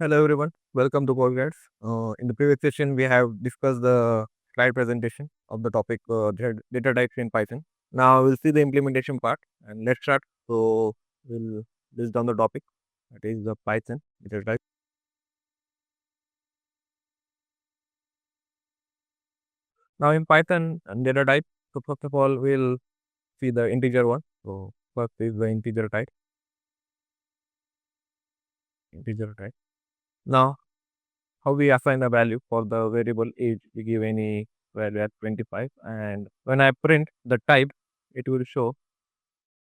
Hello everyone, welcome to podcast. In the previous session, we have discussed the slide presentation of the topic data types in Python. Now we'll see the implementation part and let's start. So we'll list down the topic that is the Python data type. Now in Python data type, so first of all we'll see the integer one. So first is the integer type. Now how we assign a value for the variable age, we give any value at 25, and when I print the type, it will show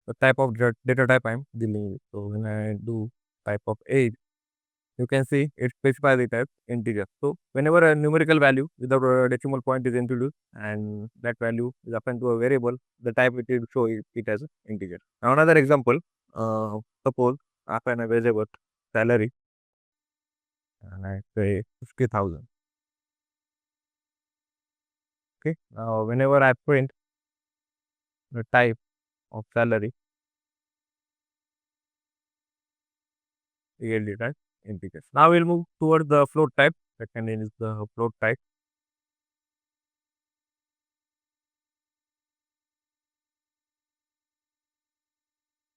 the type of data type I'm dealing with. So when I do type of age, you can see it specifies it as integer. So whenever a numerical value without a decimal point is introduced and that value is assigned to a variable, the type it will show it as an integer. Now another example, suppose I assign a variable salary and I say 50,000. Okay. Now whenever I print the type of salary, we get it as integers. Now we'll move towards the float type. Second is the float type.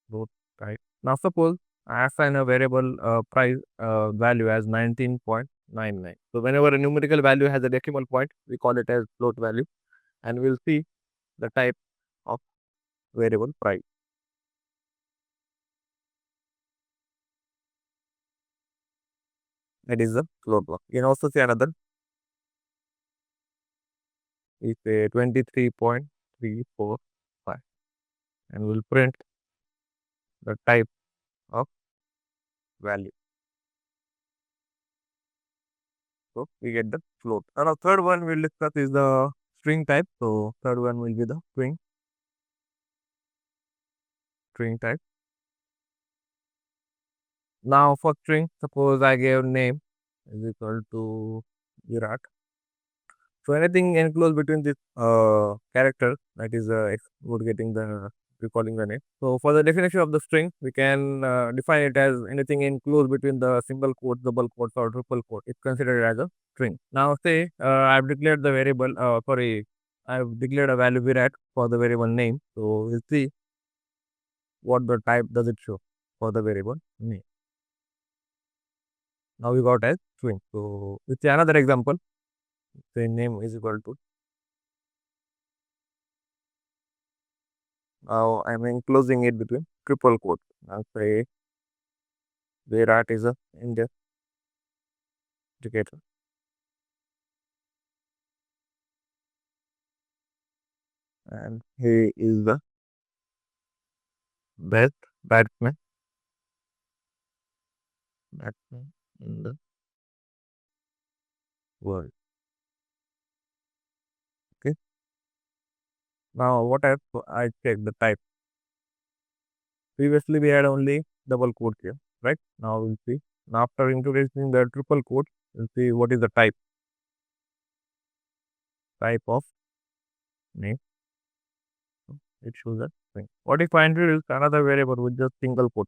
Float type. Now suppose I assign a variable price value as 19.99. So whenever a numerical value has a decimal point, we call it as float value, and we'll see the type of variable price. That is the float block. You can also see another is a 23.345, and we'll print the type of value. So we get the float. And our third one we'll discuss is the string type. So third one will be the string type. Now for string, suppose I gave name is equal to Virat. So anything enclosed between this character, that is would getting the recalling the name. So for the definition of the string, we can define it as anything enclosed between the single quotes, double quotes, or triple quote. It's considered as a string. Now say I've declared the variable. I've declared a value Virat for the variable name. So we'll see what the type does it show for the variable name. Now we got as string. So let's see another example. Say name is equal to. Now I'm enclosing it between triple quotes. I'll say Virat is a indicator and he is the best batsman in the world. Okay. Now what I check the type. Previously we had only double quote here, right? Now we'll see. Now after introducing the triple quote, we'll see what is the type of name. So it shows that thing. What if I introduce another variable with just single quote?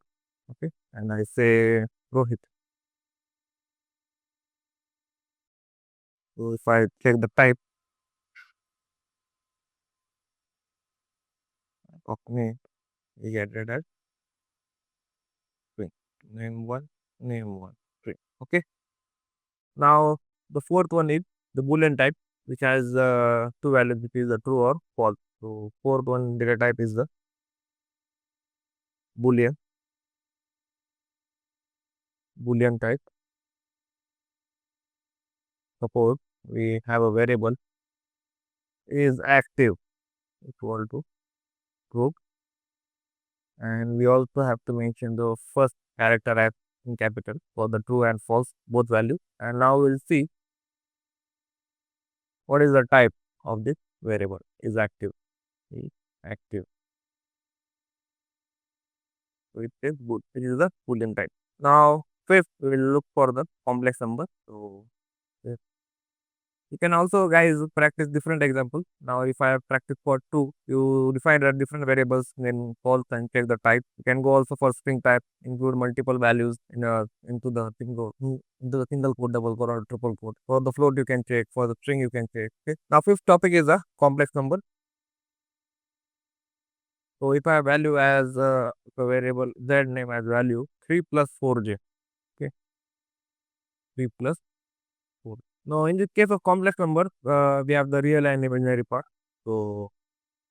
Okay, and I say Rohit. So if I check the type of name, we get it as string. Name one, string. Okay. Now the fourth one is the boolean type, which has two values, which is the true or false. So fourth one data type is the boolean boolean type. Suppose we have a variable is active equal to true, and we also have to mention the first character as in capital for the true and false both values. And now we'll see what is the type of this variable is active. Is active. So it is good. It is the boolean type. Now fifth we will look for the complex number. So You can also, guys, practice different examples. Now, if I have practice for two, you define the different variables, then false and check the type. You can go also for string type, include multiple values in into the single quote, double quote, or triple quote. For the float, you can check. For the string, you can check. Okay. Now, fifth topic is a complex number. So, if I value as a variable z name as value 3 plus 4j. Okay, 3 plus 4. Now, in the case of complex number, we have the real and imaginary part. So,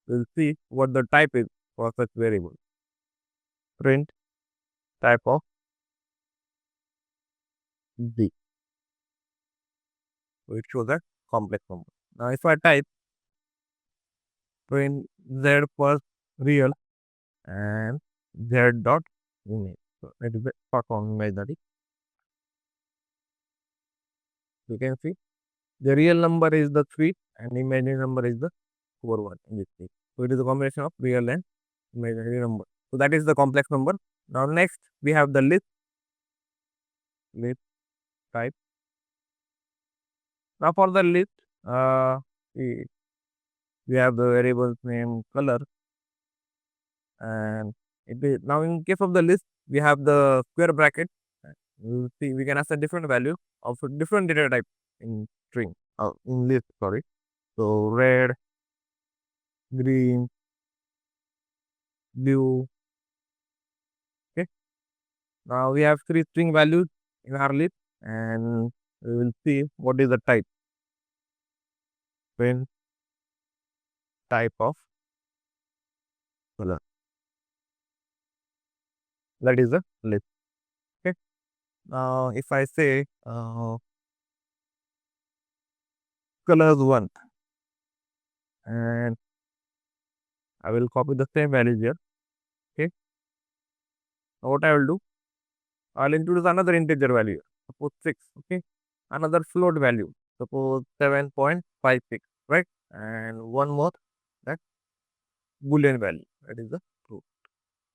we'll see what the type is for such variable. Print type of z. So, it shows a complex number. Now, if I type print z plus real and z dot image. So, it is the part on imaginary. You can see the real number is the 3 and imaginary number is the 4 1 in this case. So, it is a combination of real and imaginary number. So, that is the complex number. Now, next we have the list type. Now, for the list, uh, we, we have the variables name color, and it is now in case of the list we have the square bracket. You see, we can assign different value of different data type in string in list. Sorry, so red, green, blue. Okay, now we have three string values in our list, and we will see what is the type. Print type of color. That is the list. Okay. Now, if I say colors 1, and I will copy the same values here. Okay. Now, what I will do, I'll introduce another integer value. Suppose 6. Okay. Another float value. Suppose 7.56. Right. And one more, that boolean value. That is the true.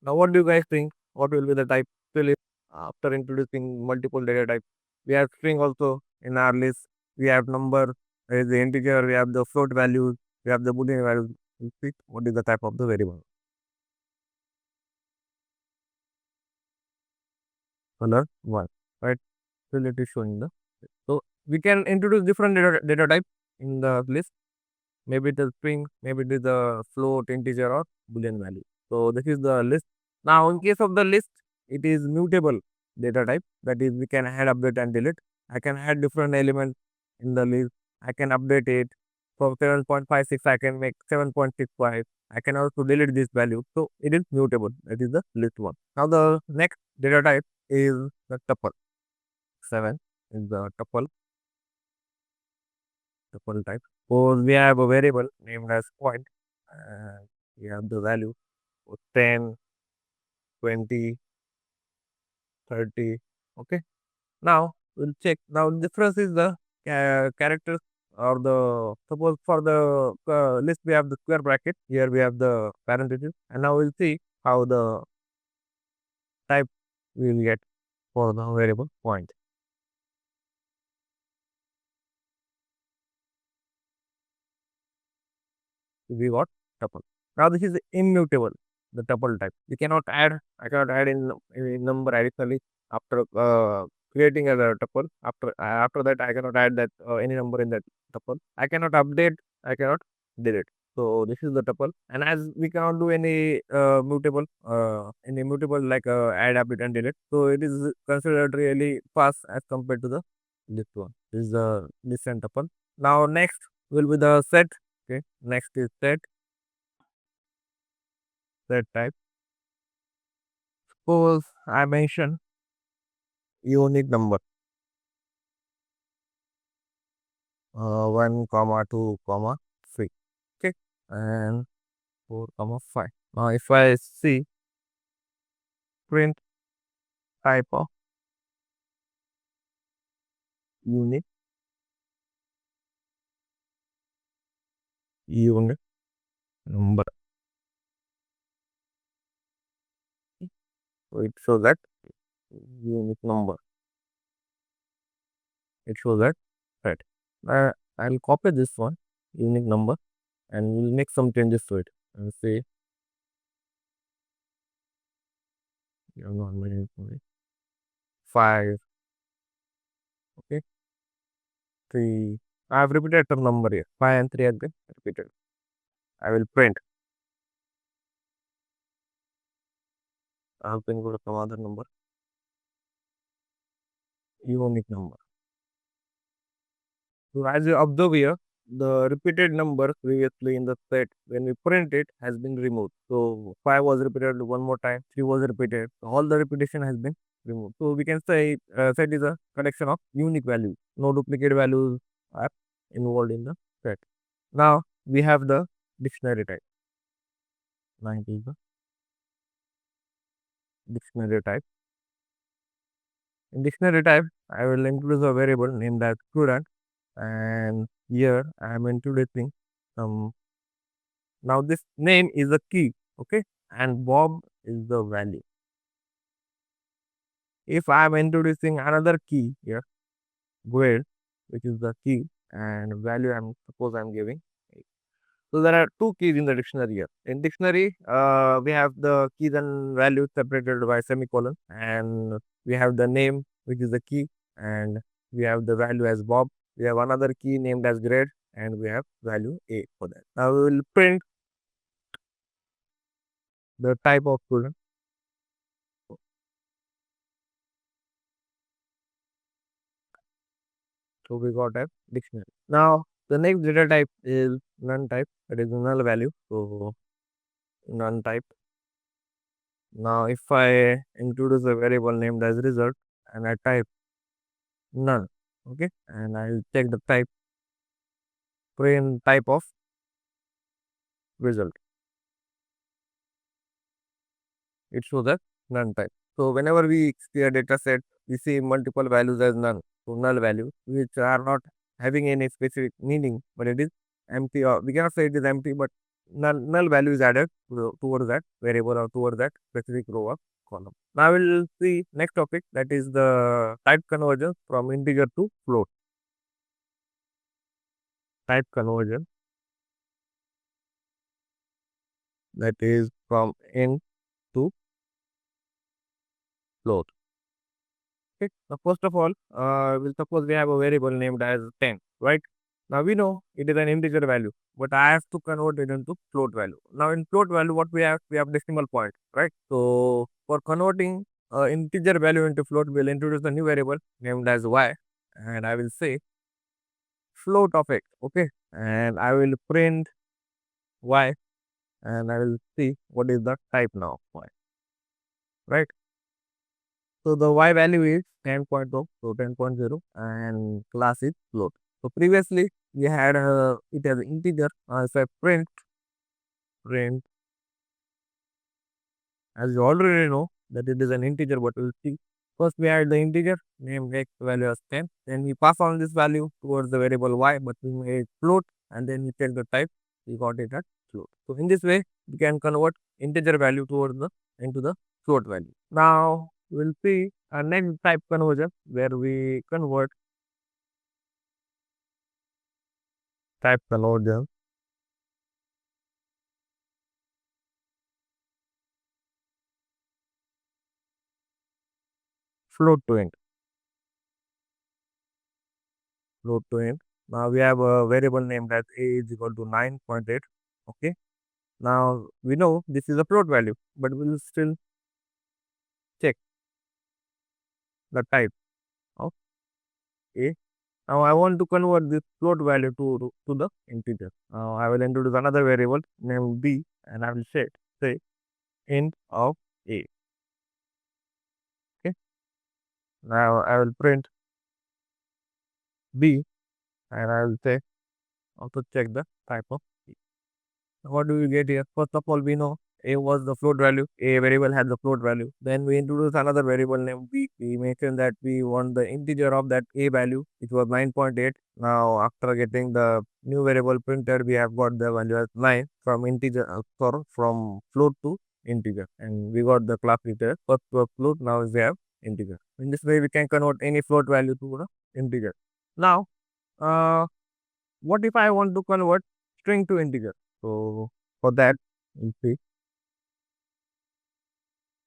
Now, what do you guys think? What will be the type? Still, if after introducing multiple data types, we have string also in our list. We have number, there is the integer, we have the float values, we have the boolean values. You see what is the type of the variable? Color 1. Right. Still it is showing the. So we can introduce different data type in the list. Maybe it is string, maybe it is a float, integer, or boolean value. So this is the list. Now, in case of the list, it is mutable data type. That is, we can add, update, and delete. I can add different elements in the list. I can update it from 7.56. I can make 7.65. I can also delete this value. So it is mutable. That is the list one. Now the next data type is the tuple. 7 is the tuple type. So we have a variable named as point, and we have the value for 10, 20, 30. Okay. Now we'll check. Now difference is the characters, or the, suppose for the list we have the square bracket. Here we have the parentheses, and now we'll see how the type we will get for the variable point. We got tuple. Now this is immutable, the tuple type. We cannot add. I cannot add in number additionally after creating a tuple. After that, I cannot add that any number in that tuple. I cannot update. I cannot delete. So this is the tuple, and as we cannot do any mutable like add, update, and delete. So it is considered really fast as compared to the this one. This is the different tuple. Now next will be the set. Okay, next is set type. Suppose I mention unique number 1, comma 2, comma 3. Okay, and 4, comma 5. Now if I see print type of unique unit number, so it shows that unique number. It shows that, right. I'll copy this one, unique number, and we'll make some changes to it. And say, you know, not many, 5, okay, 3. I have repeated some number here. 5 and 3 have been repeated. I will print. I have been go to some other number, unique number. So as you observe here, the repeated number previously in the set when we print it has been removed. So 5 was repeated one more time, 3 was repeated. So all the repetition has been removed. So we can say set is a collection of unique values. No duplicate values are involved in the set. Now we have the dictionary type. 90 is the dictionary type. In dictionary type, I will introduce a variable named as student, and here I am introducing some. Now this name is a key, okay, and Bob is the value. If I am introducing another key here, grade, which is the key, and value I'm suppose I'm giving. So there are two keys in the dictionary here. In dictionary, we have the keys and values separated by semicolon, and we have the name, which is the key, and we have the value as Bob. We have another key named as grade, and we have value A for that. Now we will print the type of student. So we got a dictionary. Now the next data type is none type, that is null value. So none type. Now if I introduce a variable named as result and I type none, okay, and I'll check the print type of result. It shows that none type. So whenever we see a data set, we see multiple values as none. So null values which are not having any specific meaning, but it is empty, or we cannot say it is empty, but null value is added towards that variable or towards that specific row or column. Now we'll see next topic, that is the type conversion from integer to float. Type conversion, that is from int to float. Okay. Now, first of all, we'll suppose we have a variable named as 10, right? Now we know it is an integer value, but I have to convert it into float value. Now in float value, what we have decimal point, right? So for converting integer value into float, we'll introduce a new variable named as y, and I will say float of x, okay? And I will print y, and I will see what is the type now, y, right? So the y value is 10.0, so 10.0, and class is float. So previously we had it as integer. If I print, as you already know that it is an integer, but we'll see. First we had the integer named x value as 10. Then we pass on this value towards the variable y, but we made float, and then we check the type. We got it at float. So in this way we can convert integer value towards the into the float value. Now we'll see a next type conversion where we convert type conversion float to int. Float to int. Now we have a variable named as a is equal to 9.8. Okay. Now we know this is a float value, but we'll still check the type of a. Now I want to convert this float value to the integer. Now I will introduce another variable named b, and I will say int of a. Okay. Now I will print b, and I will say also check the type of a. What do we get here? First of all, we know a was the float value. A variable has the float value. Then we introduce another variable named b. We mentioned that we want the integer of that a value, which was 9.8. Now, after getting the new variable printed, we have got the value as 9 from integer, from float to integer, and we got the class detail. First was float, now we have integer. In this way, we can convert any float value to the integer. Now, uh, what if I want to convert string to integer? So for that, you see,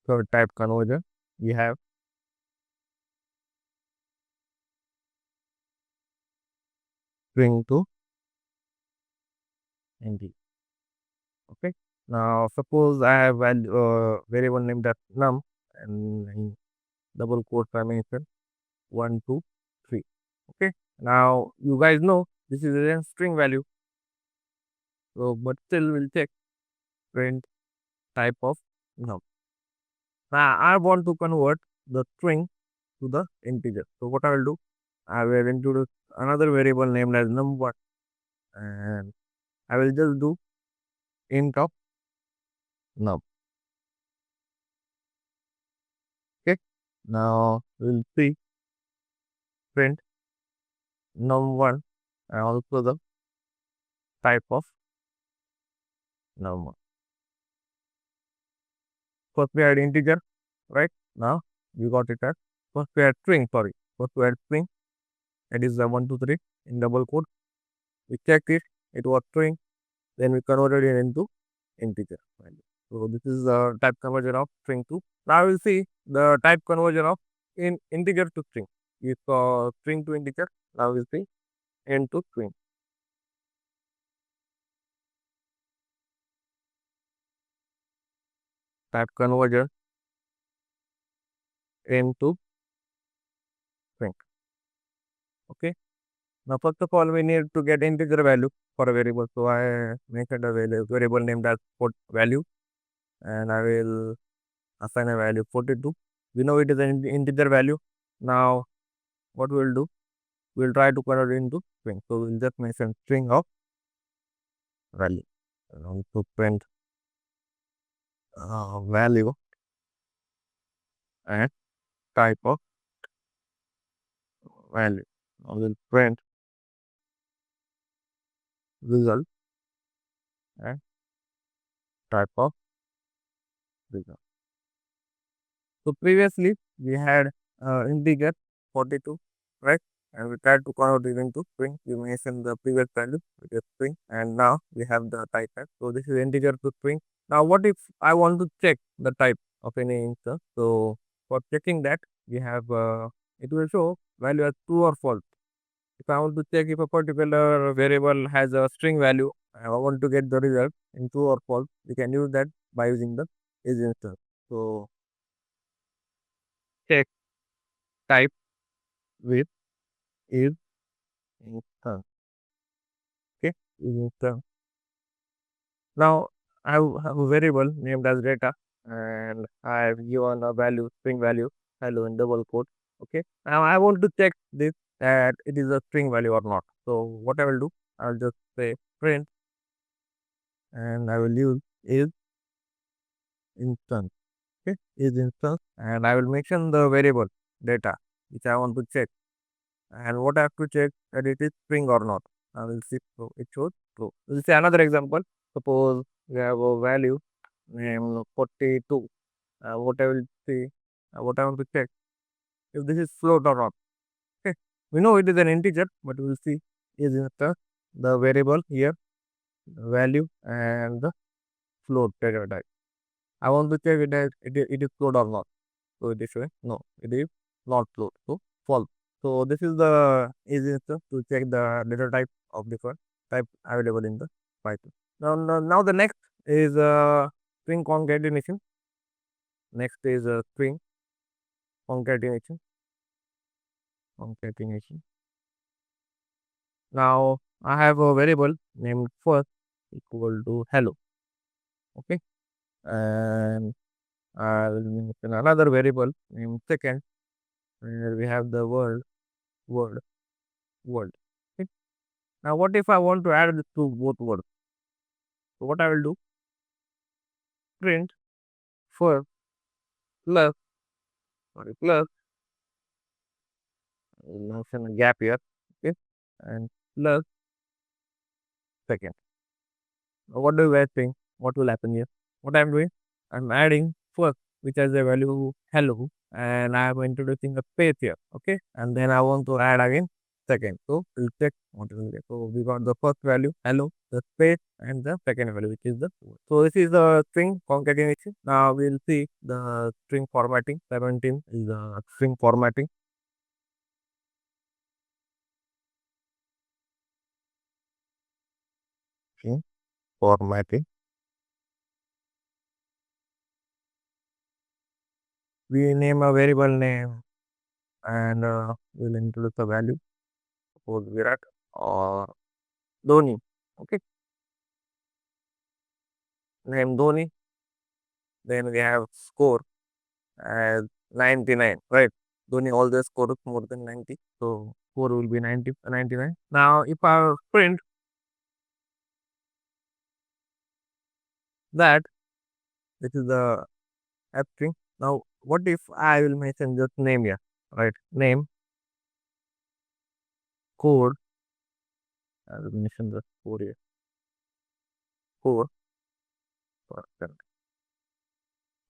for type conversion, we have string to integer. Okay. Now suppose I have variable named as num and in double quotes I mentioned 1, 2, 3. Okay. Now you guys know this is a string value. So but still we'll check print type of num. Now I want to convert the string to the integer. So what I will do, I will introduce another variable named as num1 and I will just do int of num. Okay. Now we'll see print num1 and also the type of num1. First we had integer, right? Now we got it at first we had string, sorry. First we had string, that is the 1, 2, 3 in double quote. We checked it, it was string, then we converted it into integer value. So this is the type conversion of string to. Now we'll see the type conversion of in integer to string. If string to integer, now we'll see int to string. Type conversion into string. Okay. Now first of all, we need to get integer value for a variable. So I mentioned a variable named as put value, and I will assign a value 42. We know it is an integer value. Now what we'll do, we'll try to convert it into string. So we'll just mention string of value. And also print value and type of value. Now we'll print result and type of result. So previously we had integer 42, right? And we tried to convert it into string. We mentioned the previous value, which is string, and now we have the type as. So this is integer to string. Now what if I want to check the type of any instance? So for checking that, we have it will show value as true or false. If I want to check if a particular variable has a string value, I want to get the result in true or false, we can use that by using the is instance. So check type with is instance. Okay, is instance. Now have a variable named as data and I have given a value, string value, hello in double quote. Okay, now I want to check this that it is a string value or not. So what I will do, I'll just say print and I will use is instance. Okay, is instance and I will mention the variable data which I want to check and what I have to check that it is string or not. I will see so it shows true. We'll see another example. Suppose we have a value named 42. What I will see, what I want to check if this is float or not. Okay, we know it is an integer, but we will see is the variable here, the value and the float data type. I want to check it is float or not. So it is showing no, it is not float. So false. So this is the easiest to check the data type of different type available in the Python. Now the next is string concatenation. Next is string concatenation. Concatenation. Now I have a variable named first equal to hello. Okay, and I will mention another variable named second where we have the word world. Okay. Now what if I want to add this to both words? So what I will do, print first plus, sorry, plus, I will mention a gap here, okay, and plus second. Now what do you guys think? What will happen here? What I'm doing, I'm adding first, which has a value hello, and I'm introducing a space here, okay, and then I want to add again second. So we'll check what is there. So we got the first value, hello, the space, and the second value, which is the four. So this is the string concatenation. Now we'll see the string formatting. 17 is the string formatting. String formatting. We name a variable name and we'll introduce a value. Suppose Virat or Dhoni. Okay, name Dhoni. Then we have score as 99, right? Dhoni always scores more than 90. So score will be 99. Now if I print that, this is the app string. Now what if I will mention just name here, right? Name, code, I will mention the code here. Code, percent,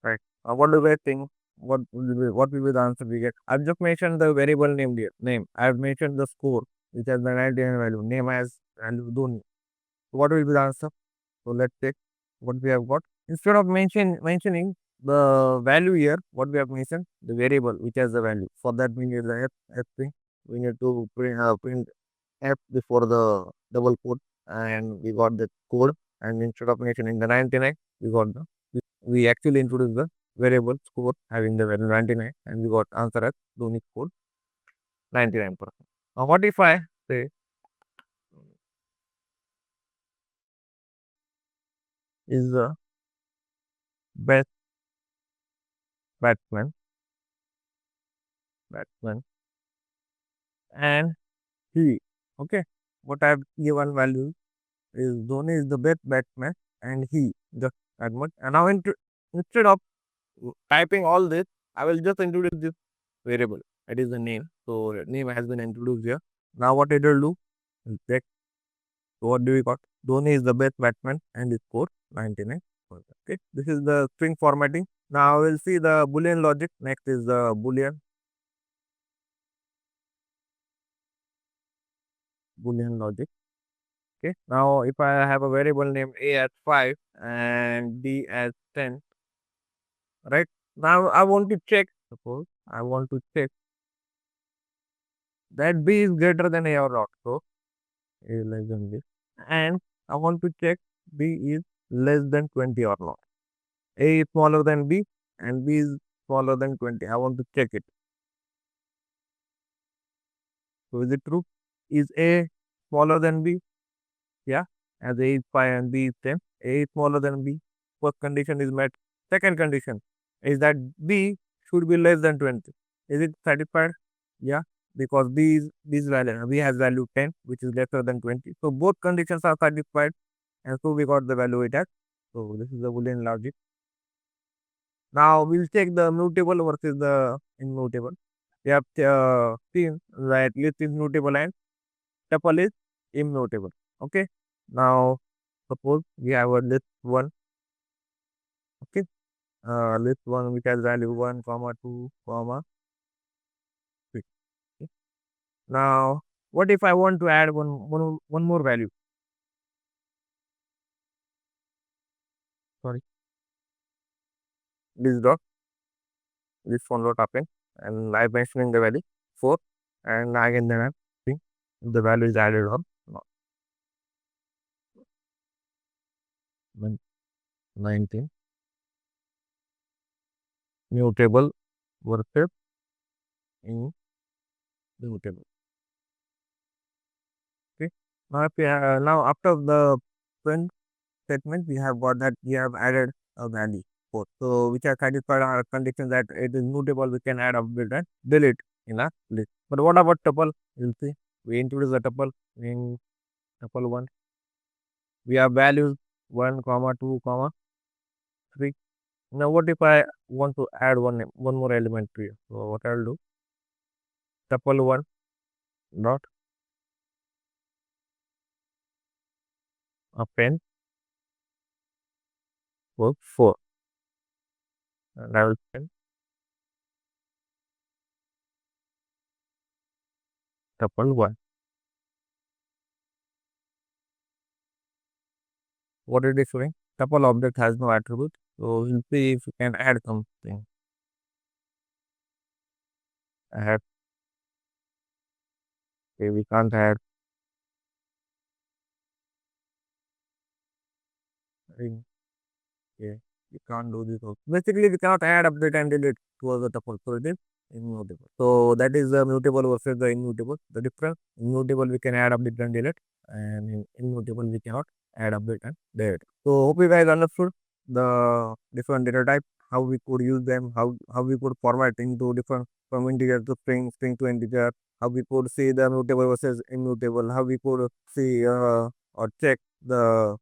right? What do we think? What will be the answer we get? I've just mentioned the variable name here. Name. I've mentioned the score, which has the 99 value. Name as value Dhoni. What will be the answer? So let's check what we have got. Instead of mentioning the value here, what we have mentioned, the variable which has the value. For that we need the f string. We need to print f before the double quote, and we got the code. And instead of mentioning the 99, we got the we actually introduced the variable score having the value 99, and we got answer as Dhoni scored 99%. Now what if I say is the best batsman batsman and he. Okay. What I've given value is Dhoni is the best batsman and he just that much. And now instead of typing all this, I will just introduce this variable. That is the name. So name has been introduced here. Now what it will do? We'll check. So what do we got? Dhoni is the best batsman and he scored 99. Okay. This is the string formatting. Now we'll see the Boolean logic. Next is the Boolean logic. Okay. Now, if I have a variable name A as 5 and B as 10, right? Now, I want to check, suppose I want to check that B is greater than A or not. So, A is less than B. And I want to check B is less than 20 or not. A is smaller than B and B is smaller than 20. I want to check it. So, is it true? Is A smaller than B? Yeah, as A is 5 and B is 10. A is smaller than B. First condition is met. Second condition is that B should be less than 20. Is it satisfied? Yeah, because B is value. B has value 10, which is lesser than 20. So both conditions are satisfied, and so we got the value it has. So this is the Boolean logic. Now we'll check the mutable versus the immutable. We have seen that list is mutable and tuple is immutable. Okay. Now suppose we have a list one. Okay. List one which has value 1, comma 2, comma 3. Okay. Now what if I want to add one more value? Sorry, this dot, this one dot happen, and I mentioning the value 4, and again then I'm seeing if the value is added or not. 19 mutable versus immutable. Okay. Now, now after the print statement, we have got that we have added a value 4. So, which are satisfied our condition that it is mutable, we can add a bit and delete in a list. But what about tuple? You'll see we introduce a tuple in tuple 1. We have values 1, comma 2, comma 3. Now, what if I want to add one more element to it? So, what I'll do tuple 1 dot append work 4, and I will send tuple 1. what it is showing. Tuple object has no attribute. So we'll see if we can add something. Add, okay, we can't add. Okay, you can't do this also. Basically, we cannot add, update, and delete to the tuple. So it is immutable. So that is the mutable versus the immutable. The difference: immutable we can add, update, and delete, and in immutable we cannot add, update, and delete. So hope you guys understood the different data type, how we could use them, how we could format into different from integer to string, string to integer, how we could see the mutable versus immutable, how we could see or check the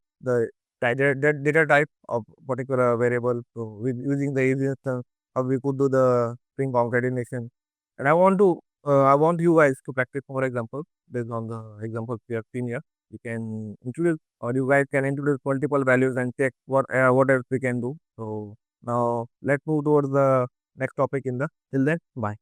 that data type of particular variable. So with using the easy instance, how we could do the string concatenation. And I want you guys to practice more examples based on the examples we have seen here. You can introduce, or you guys can introduce multiple values and check what else we can do. So now let's move towards the next topic in the till then. Bye.